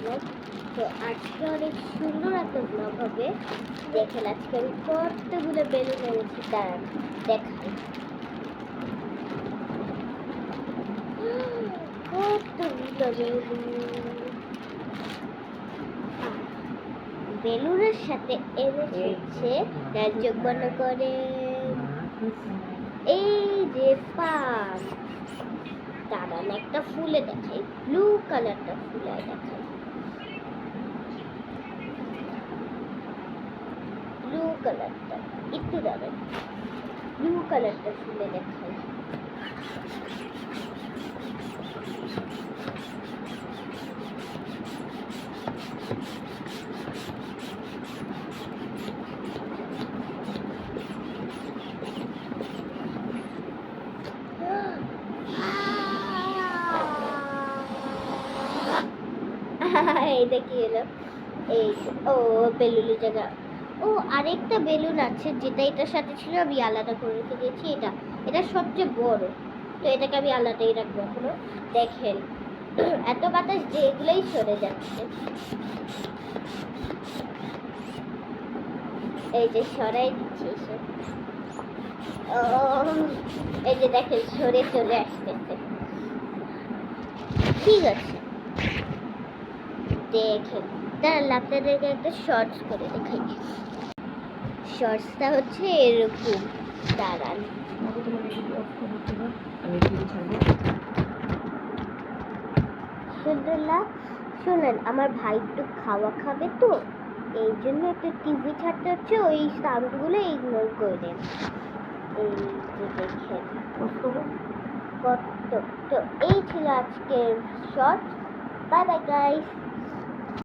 Blog. তো আজকে অনেক সুন্দর একটা ব্লগ হবে। দেখেন আজকে আমি কতগুলো বেলুন এনেছি দাঁড়ান দেখাই। কতগুলো বেলুনের সাথে এনেছে হচ্ছে চোখ বন্ধ করে এই যে পাম। দাঁড়ান একটা ফুলে দেখাই, ব্লু কালারটা ফুলে দেখাই, ব্লু কালারটা একটু দাঁড়ান, ব্লু কালারটা ফুলে দেখাই। এইটা কি হলো? এই ও বেলুনের জায়গা। ও আরেকটা বেলুন আছে যেটা এটার সাথে ছিল, আমি আলাদা করে রেখে দিয়েছি। এটা সবচেয়ে বড়, তো এটাকে আমি আলাদাই রাখবো এখনো। দেখেন এত বাতাস যে এগুলোই সরে যাচ্ছে। এই যে সরাই দিচ্ছি এসব। এই যে দেখেন সরে চলে আসতেছে। ঠিক আছে দেখেন, দাঁড়ান আপনাদেরকে একটা শর্টস করে দেখাই। শর্টসটা হচ্ছে এরকম, দাঁড়ান শোনেন, আমার ভাই একটু খাওয়া খাবে, তো এই জন্য একটা টিভি ছাড়তে হচ্ছে, ওই সাউন্ডগুলো ইগনোর করে দেন। এই যে দেখেন কত। তো এই ছিল আজকের শর্টস। Bye bye guys.